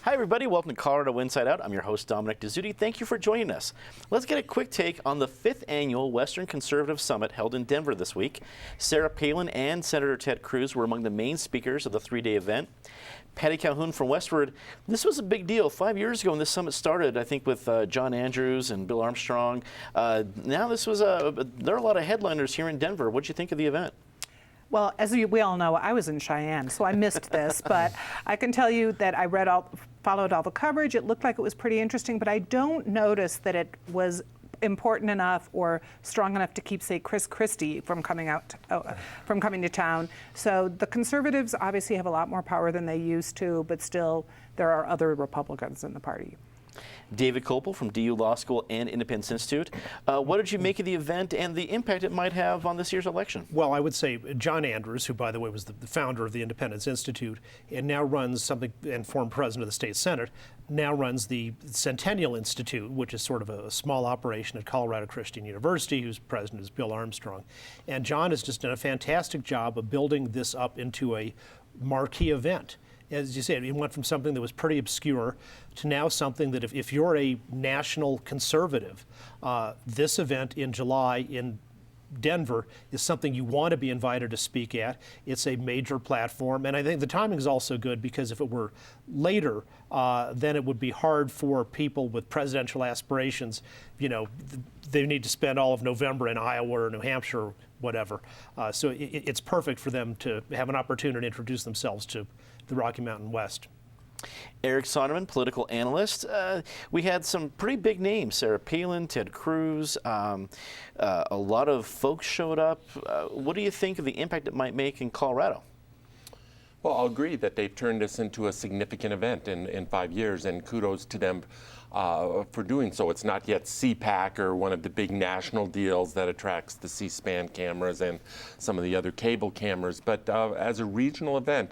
Hi everybody, welcome to Colorado Inside Out. I'm your host Dominic Dezzutti. Thank you for joining us. Let's get a quick take on the 5th annual Western Conservative Summit held in Denver this week. Sarah Palin and Senator Ted Cruz were among the main speakers of the 3-day event. Patty Calhoun from Westward, this was a big deal. 5 years ago when this summit started, I think with John Andrews and Bill Armstrong. Now this was there are a lot of headliners here in Denver. What did you think of the event? Well, as we all know, I was in Cheyenne, so I missed this, but I can tell you that I followed all the coverage. It looked like it was pretty interesting, but I don't notice that it was important enough or strong enough to keep, say, Chris Christie from coming to town. So the conservatives obviously have a lot more power than they used to, but still there are other Republicans in the party. David Kopel from DU Law School and Independence Institute. What did you make of the event and the impact it might have on this year's election? Well, I would say John Andrews, who, by the way, was the founder of the Independence Institute and now runs something, and former president of the state Senate, now runs the Centennial Institute, which is sort of a small operation at Colorado Christian University, whose president is Bill Armstrong. And John has just done a fantastic job of building this up into a marquee event. As you said, it went from something that was pretty obscure to now something that if you're a national conservative, this event in July in Denver is something you want to be invited to speak at. It's a major platform, and I think the timing is also good because if it were later, then it would be hard for people with presidential aspirations. You know, they need to spend all of November in Iowa or New Hampshire or whatever. So it's perfect for them to have an opportunity to introduce themselves to the Rocky Mountain West. Eric Sonderman, political analyst. We had some pretty big names, Sarah Palin, Ted Cruz. A lot of folks showed up. What do you think of the impact it might make in Colorado? Well, I'll agree that they've turned this into a significant event in 5 years, and kudos to them for doing so. It's not yet CPAC or one of the big national deals that attracts the C-SPAN cameras and some of the other cable cameras, but as a regional event,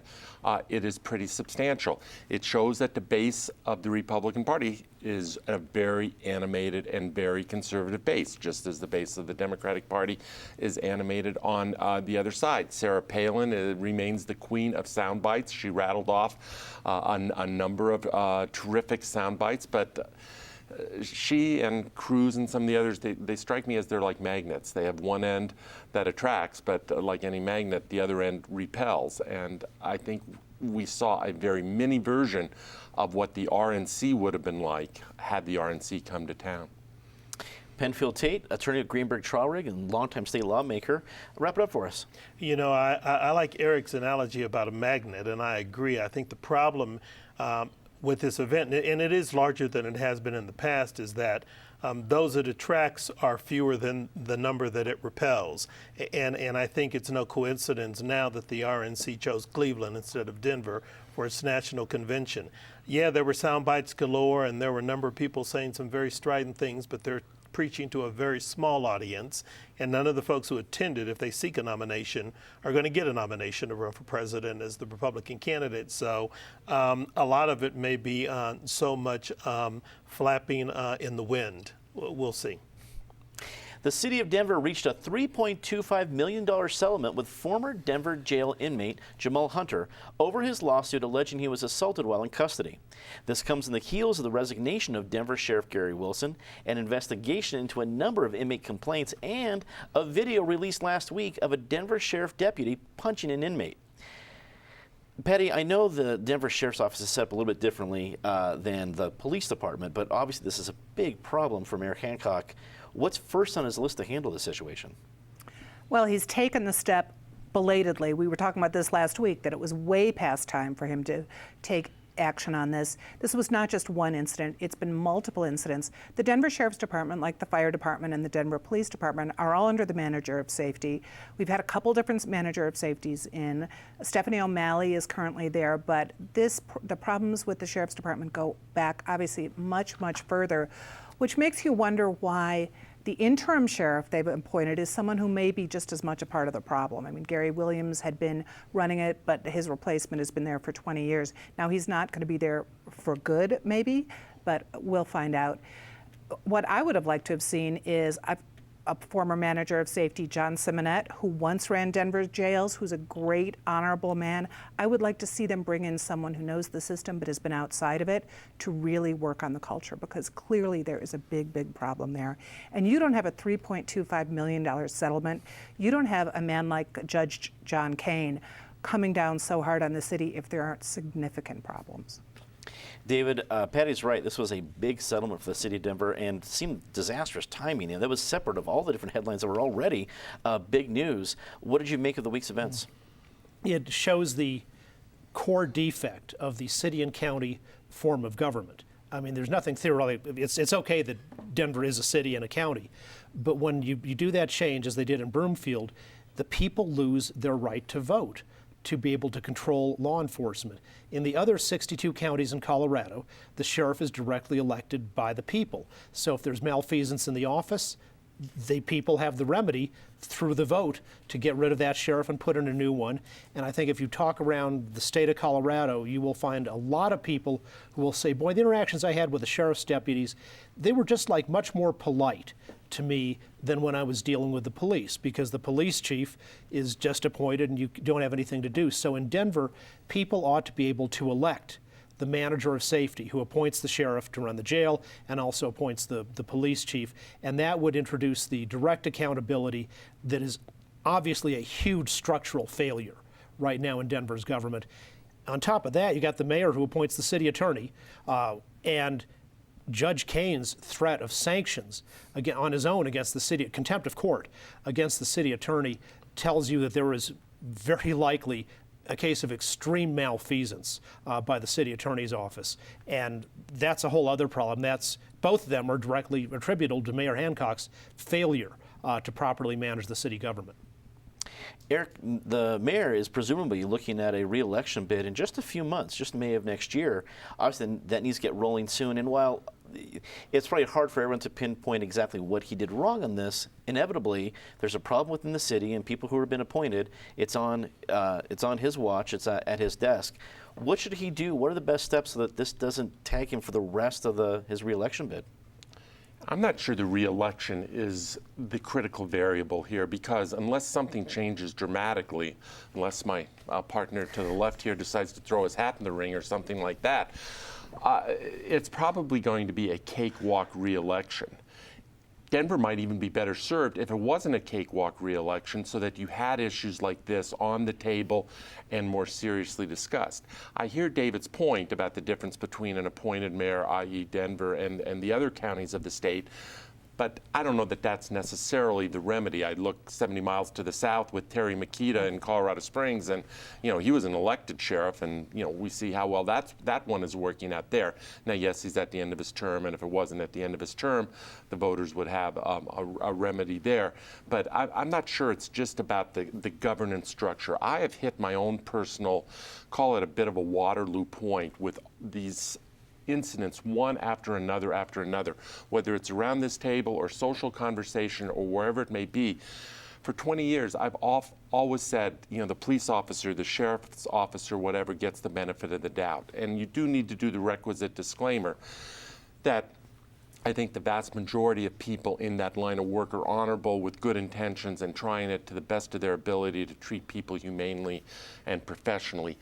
it is pretty substantial. It shows that the base of the Republican Party is a very animated and very conservative base, just as the base of the Democratic Party is animated on the other side. Sarah Palin remains the queen of sound bites. She rattled off a number of terrific sound bites, but she and Cruz and some of the others, they strike me as they're like magnets. They have one end that attracts, but like any magnet, the other end repels. And I think we saw a very mini version of what the RNC would have been like had the RNC come to town. Penfield Tate, attorney at Greenberg Traurig and longtime state lawmaker. Wrap it up for us. You know, I like Eric's analogy about a magnet, and I agree. I think the problem with this event, and it is larger than it has been in the past, is that those it attracts are fewer than the number that it repels. And I think it's no coincidence now that the RNC chose Cleveland instead of Denver for its national convention. Yeah, there were sound bites galore, and there were a number of people saying some very strident things, but they're preaching to a very small audience, and none of the folks who attended, if they seek a nomination, are going to get a nomination to run for president as the Republican candidate. So a lot of it may be so much flapping in the wind. We'll see. The city of Denver reached a $3.25 million settlement with former Denver jail inmate Jamal Hunter over his lawsuit alleging he was assaulted while in custody. This comes in the heels of the resignation of Denver Sheriff Gary Wilson, an investigation into a number of inmate complaints, and a video released last week of a Denver Sheriff deputy punching an inmate. Patty, I know the Denver Sheriff's Office is set up a little bit differently than the police department, but obviously this is a big problem for Mayor Hancock. What's first on his list to handle this situation? Well, he's taken the step belatedly. We were talking about this last week, that it was way past time for him to take action on this. This was not just one incident, it's been multiple incidents. The Denver Sheriff's Department, like the Fire Department and the Denver Police Department, are all under the manager of safety. We've had a couple different manager of safeties in. Stephanie O'Malley is currently there, but the problems with the Sheriff's Department go back obviously much, much further, which makes you wonder why The interim sheriff they've appointed is someone who may be just as much a part of the problem. I mean, Gary Williams had been running it, but his replacement has been there for 20 years. Now, he's not going to be there for good, maybe, but we'll find out. What I would have liked to have seen is a former manager of safety, John Simonette, who once ran Denver's jails, who's a great, honorable man. I would like to see them bring in someone who knows the system but has been outside of it to really work on the culture, because clearly there is a big, big problem there. And you don't have a $3.25 million settlement. You don't have a man like Judge John Kane coming down so hard on the city if there aren't significant problems. David, Patty's right. This was a big settlement for the city of Denver and seemed disastrous timing. And that was separate of all the different headlines that were already big news. What did you make of the week's events? It shows the core defect of the city and county form of government. I mean, there's nothing theoretically. It's okay that Denver is a city and a county, but when you do that change, as they did in Broomfield, the people lose their right to vote, to be able to control law enforcement. In the other 62 counties in Colorado, the sheriff is directly elected by the people. So if there's malfeasance in the office, the people have the remedy through the vote to get rid of that sheriff and put in a new one. And I think if you talk around the state of Colorado, you will find a lot of people who will say, boy, the interactions I had with the sheriff's deputies, they were just like much more polite to me than when I was dealing with the police, because the police chief is just appointed and you don't have anything to do. So in Denver, people ought to be able to elect the manager of safety, who appoints the sheriff to run the jail and also appoints the police chief. And that would introduce the direct accountability that is obviously a huge structural failure right now in Denver's government. On top of that, you got the mayor who appoints the city attorney, and Judge Kane's threat of sanctions again on his own against the city, contempt of court against the city attorney, tells you that there is very likely a case of extreme malfeasance by the city attorney's office. And that's a whole other problem. Both of them are directly attributable to Mayor Hancock's failure to properly manage the city government. Eric, the mayor is presumably looking at a re-election bid in just a few months, just May of next year. Obviously, that needs to get rolling soon. And while it's probably hard for everyone to pinpoint exactly what he did wrong on this, inevitably, there's a problem within the city, and people who have been appointed, it's on his watch, it's at his desk. What should he do? What are the best steps so that this doesn't tag him for the rest of his re-election bid? I'm not sure the re-election is the critical variable here, because unless something changes dramatically, unless my partner to the left here decides to throw his hat in the ring or something like that, it's probably going to be a cakewalk re-election. Denver might even be better served if it wasn't a cakewalk re-election, so that you had issues like this on the table and more seriously discussed. I hear David's point about the difference between an appointed mayor, i.e. Denver, and the other counties of the state, but I don't know that that's necessarily the remedy. I look 70 miles to the south with Terry Makita in Colorado Springs, and he was an elected sheriff, and we see how well that one is working out there. Now, yes, he's at the end of his term, and if it wasn't at the end of his term, the voters would have a remedy there. But I'm not sure it's just about the governance structure. I have hit my own personal, call it a bit of a Waterloo point with these incidents, one after another, whether it's around this table or social conversation or wherever it may be. For 20 years, I've always said, the police officer, the sheriff's officer, whatever, gets the benefit of the doubt. And you do need to do the requisite disclaimer that I think the vast majority of people in that line of work are honorable with good intentions and trying it to the best of their ability to treat people humanely and professionally.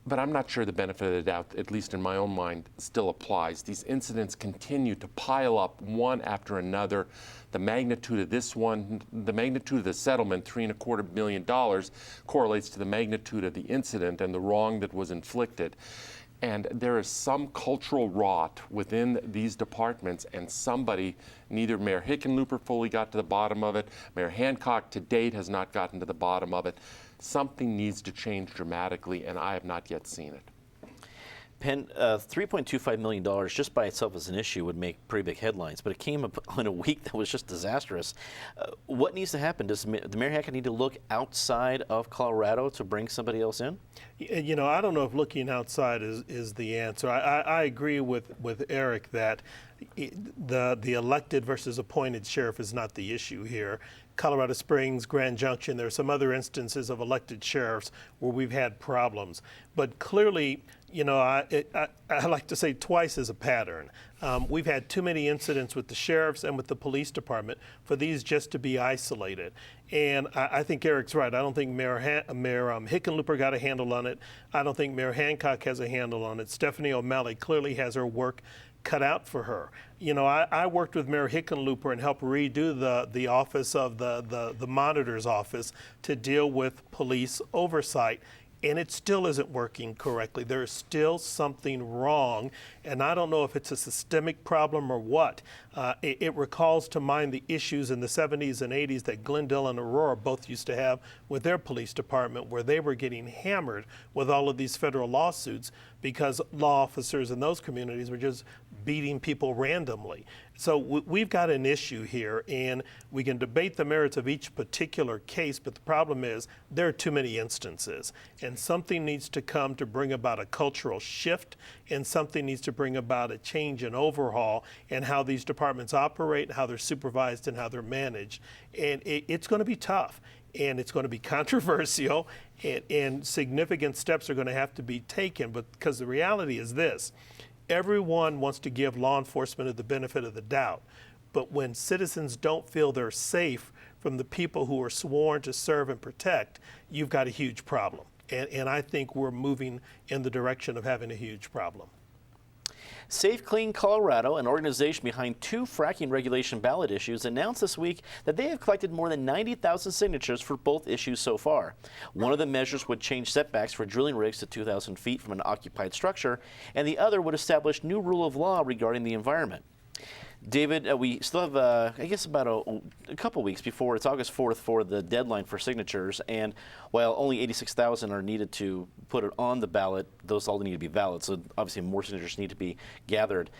But I'm not sure the benefit of the doubt, at least in my own mind, still applies. These incidents continue to pile up one after another. The magnitude of this one, the magnitude of the settlement, $3.25 million, correlates to the magnitude of the incident and the wrong that was inflicted. And there is some cultural rot within these departments, and somebody, neither Mayor Hickenlooper fully got to the bottom of it, Mayor Hancock to date has not gotten to the bottom of it. Something needs to change dramatically, and I have not yet seen it. Penn, $3.25 million just by itself as an issue would make pretty big headlines, but it came up in a week that was just disastrous. What needs to happen? Does Mayor Hancock need to look outside of Colorado to bring somebody else in? I don't know if looking outside is the answer. I agree with Eric that the elected versus appointed sheriff is not the issue here. Colorado Springs, Grand Junction, there are some other instances of elected sheriffs where we've had problems. But clearly, you know, I like to say twice is a pattern. We've had too many incidents with the sheriffs and with the police department for these just to be isolated. And I think Eric's right. I don't think Mayor Hickenlooper got a handle on it. I don't think Mayor Hancock has a handle on it. Stephanie O'Malley clearly has her work cut out for her. You know, I worked with Mayor Hickenlooper and helped redo the office of the monitor's office to deal with police oversight. And it still isn't working correctly. There is still something wrong, and I don't know if it's a systemic problem or what. It recalls to mind the issues in the 70s and 80s that Glendale and Aurora both used to have with their police department, where they were getting hammered with all of these federal lawsuits because law officers in those communities were just beating people randomly. So we've got an issue here, and we can debate the merits of each particular case, but the problem is there are too many instances, and something needs to come to bring about a cultural shift, and something needs to bring about a change and overhaul in how these departments operate, how they're supervised, and how they're managed. And it's going to be tough, and it's going to be controversial, and significant steps are going to have to be taken, but because the reality is this: everyone wants to give law enforcement the benefit of the doubt, but when citizens don't feel they're safe from the people who are sworn to serve and protect, you've got a huge problem. And I think we're moving in the direction of having a huge problem. Safe Clean Colorado, an organization behind 2 fracking regulation ballot issues, announced this week that they have collected more than 90,000 signatures for both issues so far. One of the measures would change setbacks for drilling rigs to 2,000 feet from an occupied structure, and the other would establish new rule of law regarding the environment. David, we still have, I guess, about a couple weeks before it's August 4th for the deadline for signatures. And while only 86,000 are needed to put it on the ballot, those all need to be valid. So obviously more signatures need to be gathered.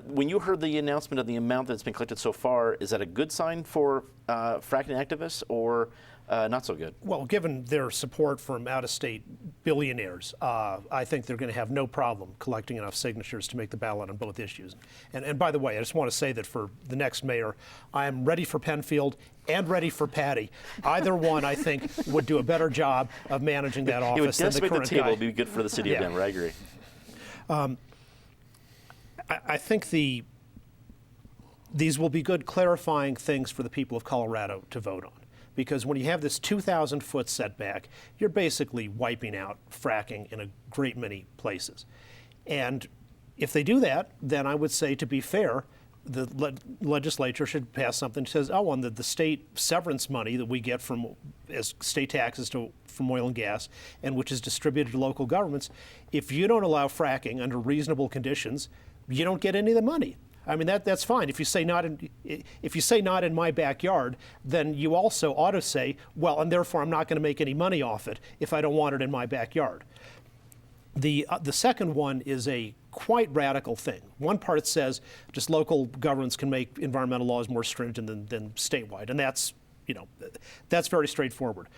When you heard the announcement of the amount that's been collected so far, is that a good sign for fracking activists, or not so good? Well, given their support from out-of-state billionaires, I think they're going to have no problem collecting enough signatures to make the ballot on both issues. And by the way, I just want to say that for the next mayor, I am ready for Penfield and ready for Patty. Either one, I think, would do a better job of managing that office than the current guy. It would decimate the table. It would be good for the city of Denver. I agree. I think these will be good clarifying things for the people of Colorado to vote on. Because when you have this 2,000-foot setback, you're basically wiping out fracking in a great many places. And if they do that, then I would say, to be fair, the legislature should pass something that says, oh, on the state severance money that we get from as state taxes from oil and gas, and which is distributed to local governments, if you don't allow fracking under reasonable conditions, you don't get any of the money. I mean, that's fine. If you say not in my backyard, then you also ought to say, well, and therefore I'm not going to make any money off it if I don't want it in my backyard. The second one is a quite radical thing. One part says just local governments can make environmental laws more stringent than statewide, and that's very straightforward.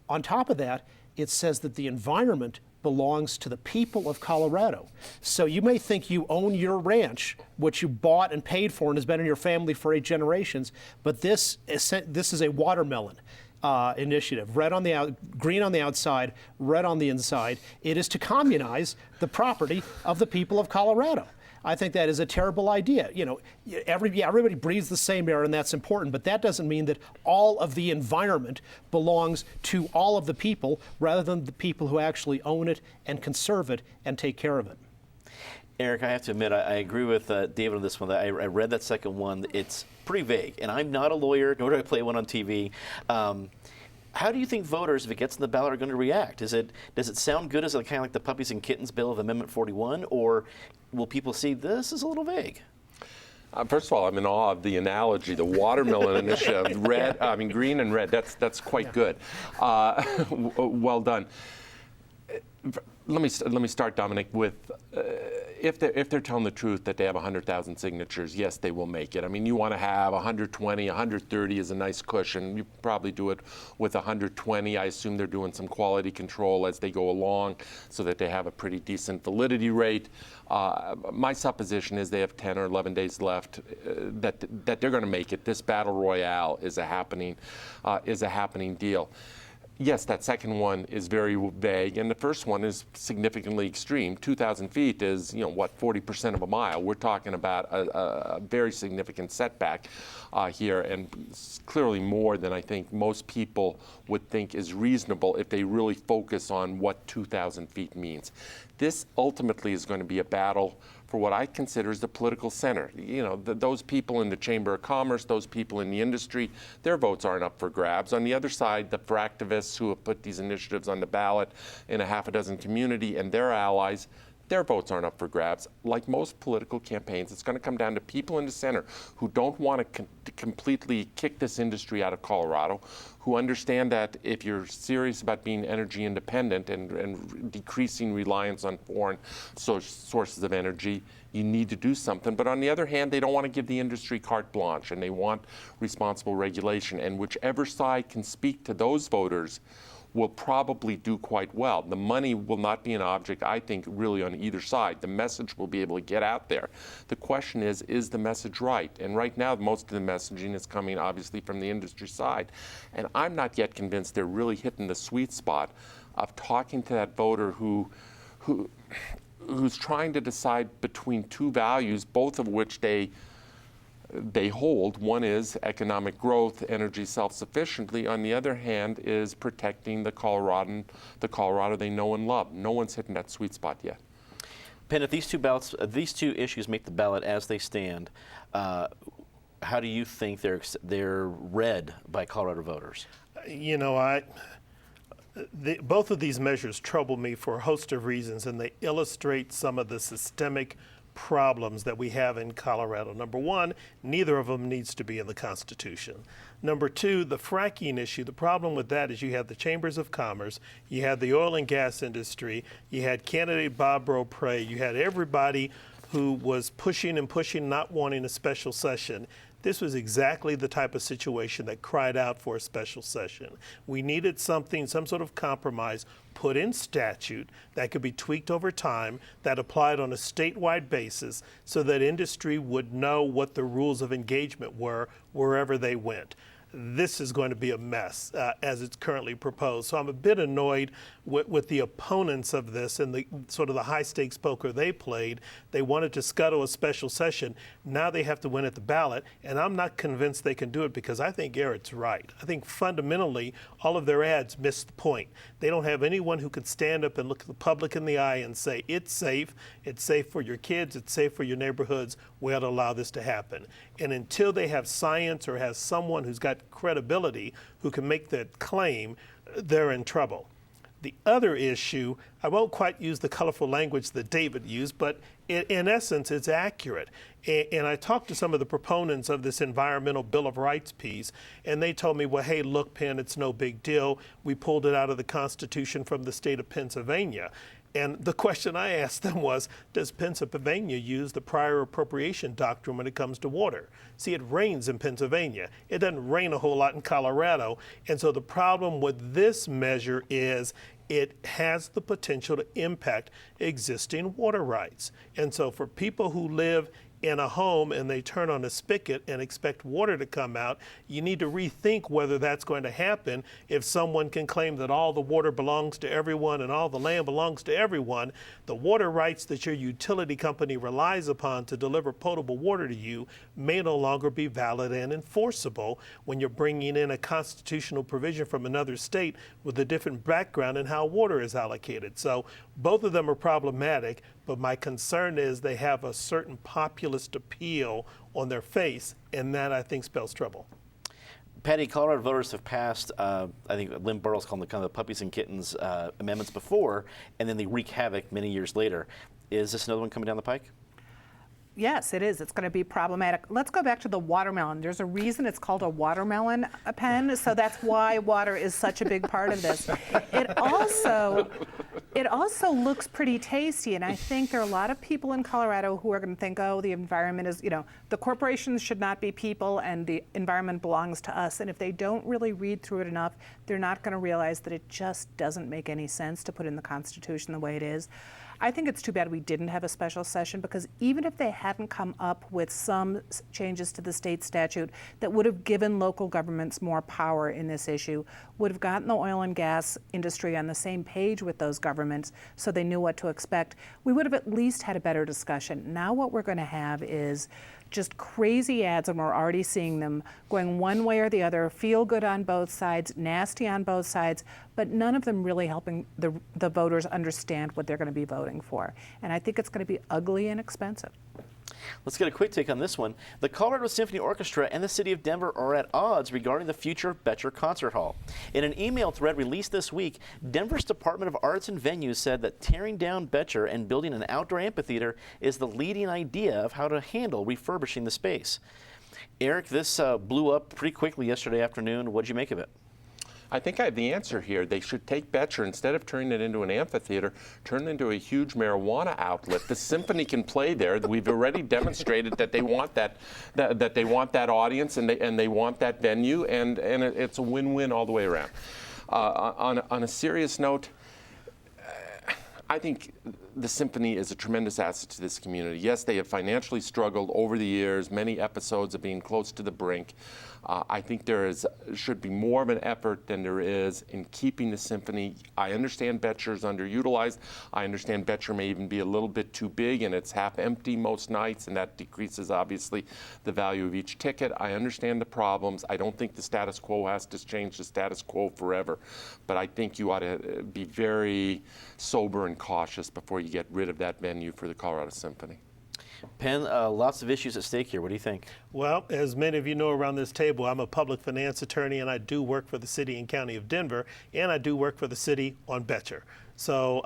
On top of that, it says that the environment belongs to the people of Colorado. So you may think you own your ranch, which you bought and paid for and has been in your family for 8 generations, but this is a watermelon initiative. Green on the outside, red on the inside. It is to communize the property of the people of Colorado. I think that is a terrible idea. Everybody breathes the same air, and that's important, but that doesn't mean that all of the environment belongs to all of the people rather than the people who actually own it and conserve it and take care of it. Eric, I have to admit, I agree with David on this one. I read that second one. It's pretty vague, and I'm not a lawyer, nor do I play one on TV. How do you think voters, if it gets in the ballot, are going to react? Does it sound good as kind of like the puppies and kittens bill of Amendment 41, or will people see this is a little vague? First of all, I'm in awe of the analogy, the watermelon initiative, green and red. That's quite good. Well done. Let me start, Dominic, with if they're telling the truth that they have 100,000 signatures, yes, they will make it. I mean, you want to have 120, 130 is a nice cushion. You probably do it with 120. I assume they're doing some quality control as they go along so that they have a pretty decent validity rate. My supposition is they have 10 or 11 days left, that they're going to make it. This battle royale is a happening deal. Yes, that second one is very vague, and the first one is significantly extreme. 2,000 feet is, 40% of a mile. We're talking about a very significant setback here, and clearly more than I think most people would think is reasonable if they really focus on what 2,000 feet means. This ultimately is going to be a battle for what I consider is the political center. Those people in the Chamber of Commerce, those people in the industry, their votes aren't up for grabs. On the other side, the fractivists who have put these initiatives on the ballot in a half a dozen community and their allies, their votes aren't up for grabs. Like most political campaigns, it's going to come down to people in the center who don't want to completely kick this industry out of Colorado, who understand that if you're serious about being energy independent and decreasing reliance on foreign sources of energy, you need to do something. But on the other hand, they don't want to give the industry carte blanche, and they want responsible regulation. And whichever side can speak to those voters will probably do quite well. The money will not be an object, I think, really on either side. The message will be able to get out there. The question is the message right? And right now, most of the messaging is coming, obviously, from the industry side. And I'm not yet convinced they're really hitting the sweet spot of talking to that voter who's trying to decide between two values, both of which they hold. One is economic growth, energy self-sufficiently. On the other hand is protecting the Colorado they know and love. No one's hitting that sweet spot yet. Penn, if these two issues make the ballot as they stand, how do you think they're read by Colorado voters? Both of these measures trouble me for a host of reasons, and they illustrate some of the systemic problems that we have in Colorado. Number one, neither of them needs to be in the Constitution. Number two, the fracking issue, the problem with that is you have the chambers of commerce, you had the oil and gas industry, you had candidate Bob Beaupre, you had everybody who was pushing, not wanting a special session. This was exactly the type of situation that cried out for a special session. We needed some sort of compromise put in statute that could be tweaked over time, that applied on a statewide basis so that industry would know what the rules of engagement were wherever they went. This is going to be a mess as it's currently proposed. So I'm a bit annoyed with the opponents of this and the sort of the high stakes poker they played. They wanted to scuttle a special session. Now they have to win at the ballot, and I'm not convinced they can do it because I think Eric's right. I think fundamentally all of their ads miss the point. They don't have anyone who could stand up and look the public in the eye and say it's safe for your kids, it's safe for your neighborhoods, we ought to allow this to happen. And until they have science or has someone who's got credibility who can make that claim, they're in trouble. The other issue, I won't quite use the colorful language that David used, but in essence, it's accurate. And I talked to some of the proponents of this environmental Bill of Rights piece, and they told me, well, hey, look, Penn, it's no big deal. We pulled it out of the Constitution from the state of Pennsylvania. And the question I asked them was, does Pennsylvania use the prior appropriation doctrine when it comes to water? See, it rains in Pennsylvania. It doesn't rain a whole lot in Colorado. And so the problem with this measure is it has the potential to impact existing water rights. And so for people who live in a home and they turn on a spigot and expect water to come out, you need to rethink whether that's going to happen if someone can claim that all the water belongs to everyone and all the land belongs to everyone. The water rights that your utility company relies upon to deliver potable water to you may no longer be valid and enforceable when you're bringing in a constitutional provision from another state with a different background in how water is allocated. So both of them are problematic, but my concern is they have a certain populist appeal on their face, and that I think spells trouble. Patty, Colorado voters have passed, I think Lynn Burrows called them kind of the puppies and kittens amendments before, and then they wreak havoc many years later. Is this another one coming down the pike? Yes, it is. It's going to be problematic. Let's go back to the watermelon. There's a reason it's called a watermelon pen, so that's why water is such a big part of this. It also looks pretty tasty, and I think there are a lot of people in Colorado who are going to think, oh, the environment is, the corporations should not be people and the environment belongs to us. And if they don't really read through it enough, they're not going to realize that it just doesn't make any sense to put in the Constitution the way it is. I think it's too bad we didn't have a special session, because even if they hadn't come up with some changes to the state statute that would have given local governments more power in this issue, would have gotten the oil and gas industry on the same page with those governments so they knew what to expect, we would have at least had a better discussion. Now what we're going to have is just crazy ads, and we're already seeing them going one way or the other, feel good on both sides, nasty on both sides, but none of them really helping the voters understand what they're going to be voting for. And I think it's going to be ugly and expensive. Let's get a quick take on this one. The Colorado Symphony Orchestra and the city of Denver are at odds regarding the future of Boettcher Concert Hall. In an email thread released this week, Denver's Department of Arts and Venues said that tearing down Boettcher and building an outdoor amphitheater is the leading idea of how to handle refurbishing the space. Eric, this blew up pretty quickly yesterday afternoon. What did you make of it? I think I have the answer here. They should take Boettcher, instead of turning it into an amphitheater, turn it into a huge marijuana outlet. The symphony can play there. We've already demonstrated that they want that they want that audience and they want that venue, and it's a win-win all the way around. On a serious note, I think the symphony is a tremendous asset to this community. Yes, they have financially struggled over the years, many episodes of being close to the brink. I think there should be more of an effort than there is in keeping the symphony. I understand Boettcher is underutilized. I understand Boettcher may even be a little bit too big and it's half empty most nights, and that decreases obviously the value of each ticket. I understand the problems. I don't think the status quo has to change the status quo forever, but I think you ought to be very sober and cautious before you get rid of that venue for the Colorado Symphony. Penn, lots of issues at stake here. What do you think? Well, as many of you know around this table, I'm a public finance attorney, and I do work for the city and county of Denver, and I do work for the city on Boettcher. So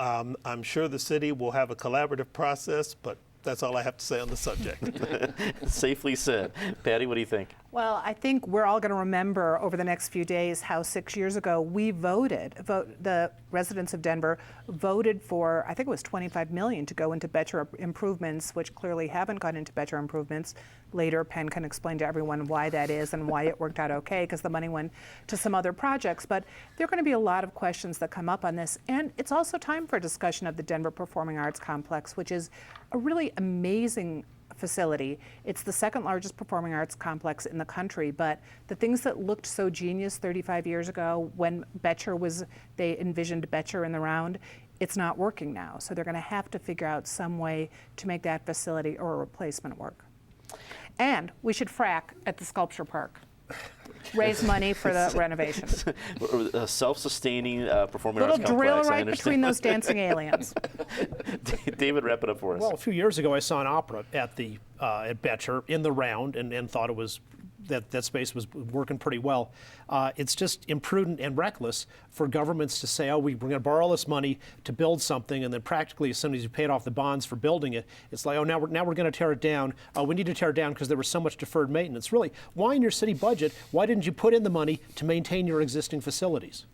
I'm sure the city will have a collaborative process, but that's all I have to say on the subject. Safely said. Patty, what do you think? Well, I think we're all going to remember over the next few days how 6 years ago we the residents of Denver voted for, I think it was $25 million to go into Boettcher improvements, which clearly haven't gone into Boettcher improvements. Later, Penn can explain to everyone why that is and why it worked out okay, because the money went to some other projects. But there are going to be a lot of questions that come up on this. And it's also time for a discussion of the Denver Performing Arts Complex, which is a really amazing facility. It's the second largest performing arts complex in the country, but the things that looked so genius 35 years ago when they envisioned Boettcher in the round, it's not working now. So they're going to have to figure out some way to make that facility or a replacement work. And we should frack at the sculpture park. Raise money for the renovation. A self-sustaining performing Little arts complex. drill right between those dancing aliens. David, wrap it up for us. Well, a few years ago, I saw an opera at Boettcher in the round, and thought it was that space was working pretty well. It's just imprudent and reckless for governments to say, oh, we're going to borrow all this money to build something, and then practically as soon as you paid off the bonds for building it, it's like, oh, now we're going to tear it down. We need to tear it down because there was so much deferred maintenance. Really, why in your city budget, why didn't you put in the money to maintain your existing facilities?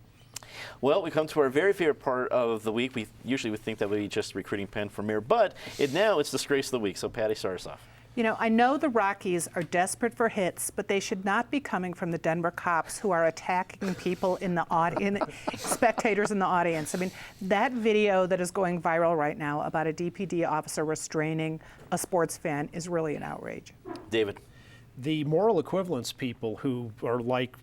Well, we come to our very favorite part of the week. We usually would think that would be just recruiting Penn for mayor, but now it's Disgrace of the Week. So Patty, start us off. I know the Rockies are desperate for hits, but they should not be coming from the Denver cops who are attacking people in the audience, spectators in the audience. I mean, that video that is going viral right now about a DPD officer restraining a sports fan is really an outrage. David. The moral equivalence people who are like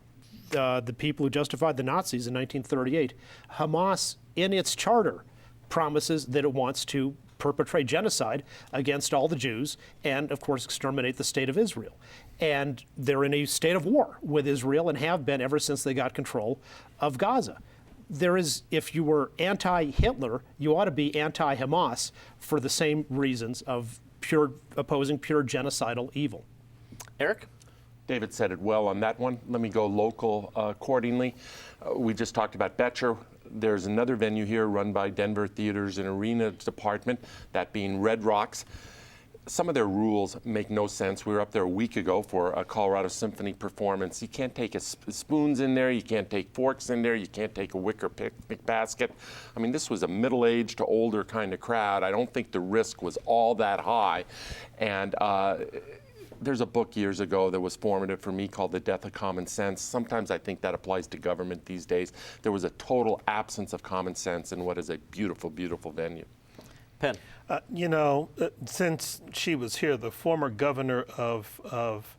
the people who justified the Nazis in 1938, Hamas, in its charter, promises that it wants to perpetrate genocide against all the Jews and, of course, exterminate the state of Israel. And they're in a state of war with Israel and have been ever since they got control of Gaza. If you were anti-Hitler, you ought to be anti-Hamas for the same reasons of opposing pure genocidal evil. Eric? David said it well on that one. Let me go local accordingly. We just talked about Boettcher. There's another venue here run by Denver Theaters and Arena Department, that being Red Rocks. some of their rules make no sense. We were up there a week ago for a Colorado Symphony performance. You can't take spoons in there, you can't take forks in there, you can't take a wicker picnic basket. I mean, this was a middle-aged to older kind of crowd. I don't think the risk was all that high. And there's a book years ago that was formative for me called The Death of Common Sense. Sometimes I think that applies to government these days. There was a total absence of common sense in what is a beautiful, beautiful venue. Penn. Since she was here, the former governor of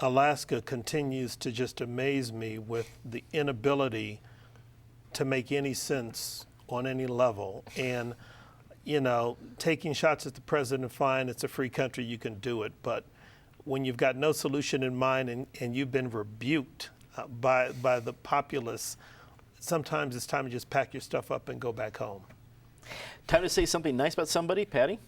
Alaska continues to just amaze me with the inability to make any sense on any level. And, taking shots at the president, fine, it's a free country, you can do it. But when you've got no solution in mind and you've been rebuked by the populace, sometimes it's time to just pack your stuff up and go back home. Time to say something nice about somebody, Patty?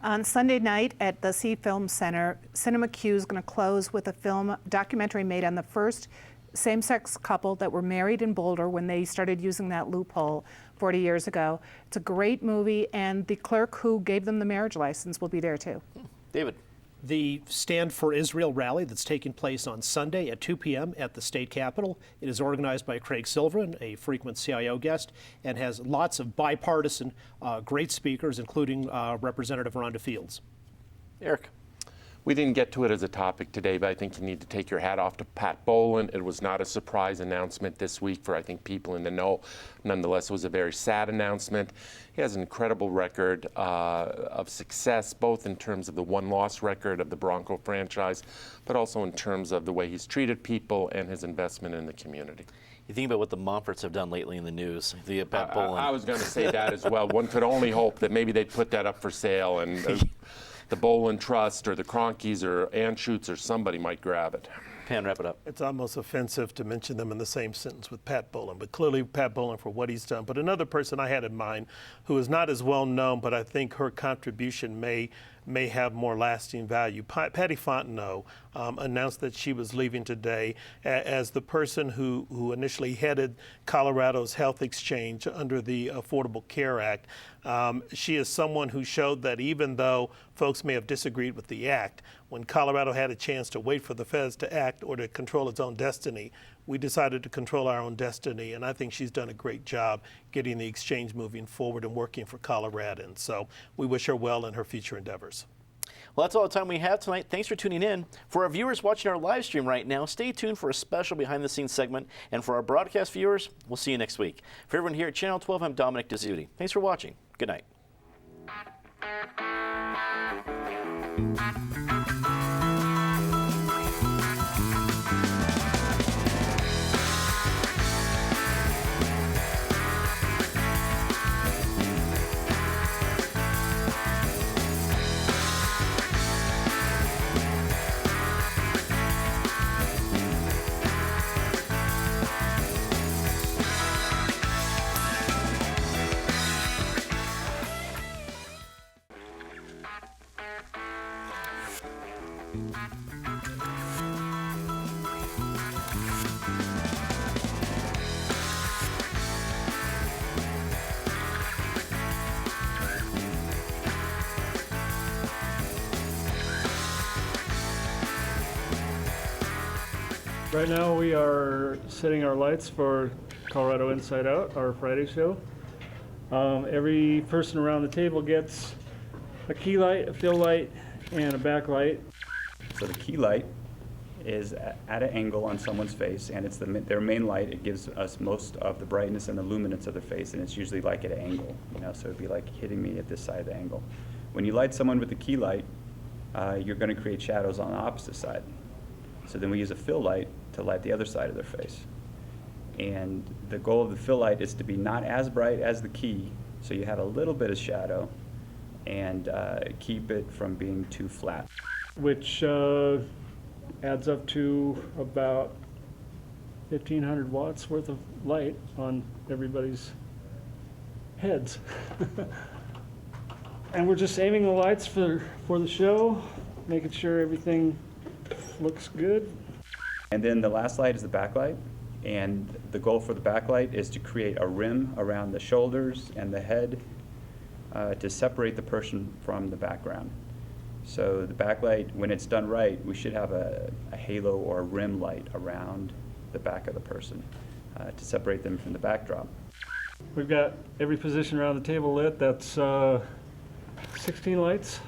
On Sunday night at the Sea Film Center, Cinema Q is going to close with a documentary made on the first same-sex couple that were married in Boulder when they started using that loophole 40 years ago. It's a great movie, and the clerk who gave them the marriage license will be there too. David. The Stand for Israel rally that's taking place on Sunday at 2 p.m. at the state capitol. It is organized by Craig Silverin, a frequent CIO guest, and has lots of bipartisan great speakers, including Representative Rhonda Fields. Eric. We didn't get to it as a topic today, but I think you need to take your hat off to Pat Bolin. It was not a surprise announcement this week for, I think, people in the know. Nonetheless, it was a very sad announcement. He has an incredible record of success, both in terms of the one-loss record of the Bronco franchise, but also in terms of the way he's treated people and his investment in the community. You think about what the Montforts have done lately in the news. The Pat Bolin. I was going to say that as well. One could only hope that maybe they'd put that up for sale and the Bolin Trust or the Cronkies or Anschutz or somebody might grab it. Pan, wrap it up. It's almost offensive to mention them in the same sentence with Pat Bolin, but clearly Pat Bolin for what he's done. But another person I had in mind who is not as well known, but I think her contribution may have more lasting value. Patty Fontenot announced that she was leaving today as the person who initially headed Colorado's health exchange under the Affordable Care Act. She is someone who showed that even though folks may have disagreed with the act, when Colorado had a chance to wait for the feds to act or to control its own destiny, we decided to control our own destiny, and I think she's done a great job getting the exchange moving forward and working for Coloradans. So we wish her well in her future endeavors. Well, that's all the time we have tonight. Thanks for tuning in. For our viewers watching our live stream right now, stay tuned for a special behind-the-scenes segment. And for our broadcast viewers, we'll see you next week. For everyone here at Channel 12, I'm Dominic Dezzutti. Thanks for watching. Good night. Right now we are setting our lights for Colorado Inside Out, our Friday show. Every person around the table gets a key light, a fill light, and a backlight. So the key light is at an angle on someone's face, and it's their main light. It gives us most of the brightness and the luminance of their face, and it's usually like at an angle, so it'd be like hitting me at this side of the angle. When you light someone with the key light, you're going to create shadows on the opposite side. So then we use a fill light to light the other side of their face. And the goal of the fill light is to be not as bright as the key, so you have a little bit of shadow, and keep it from being too flat. Which adds up to about 1,500 watts worth of light on everybody's heads. And we're just aiming the lights for the show, making sure everything looks good. And then the last light is the backlight, and the goal for the backlight is to create a rim around the shoulders and the head to separate the person from the background. So the backlight, when it's done right, we should have a halo or a rim light around the back of the person to separate them from the backdrop. We've got every position around the table lit. That's 16 lights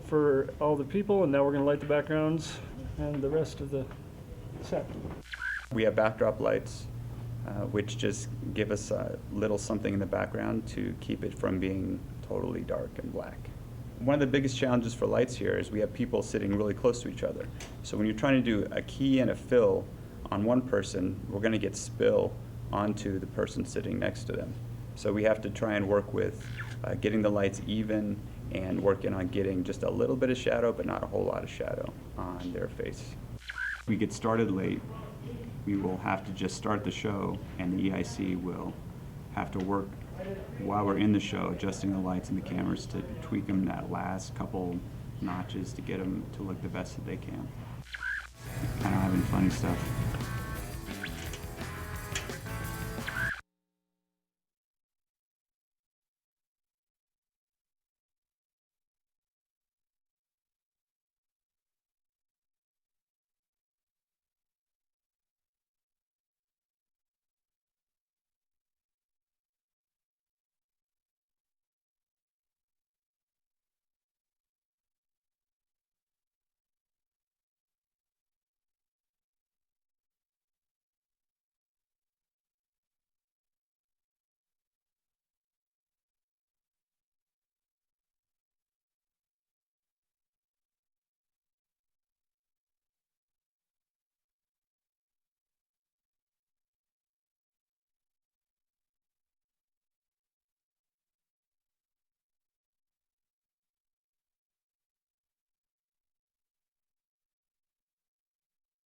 for all the people, and now we're going to light the backgrounds and the rest of the set. We have backdrop lights, which just give us a little something in the background to keep it from being totally dark and black. One of the biggest challenges for lights here is we have people sitting really close to each other. So when you're trying to do a key and a fill on one person, we're going to get spill onto the person sitting next to them. So we have to try and work with getting the lights even and working on getting just a little bit of shadow, but not a whole lot of shadow on their face. If we get started late, we will have to just start the show, and the EIC will have to work while we're in the show, adjusting the lights and the cameras to tweak them that last couple notches to get them to look the best that they can. Kind of having funny stuff.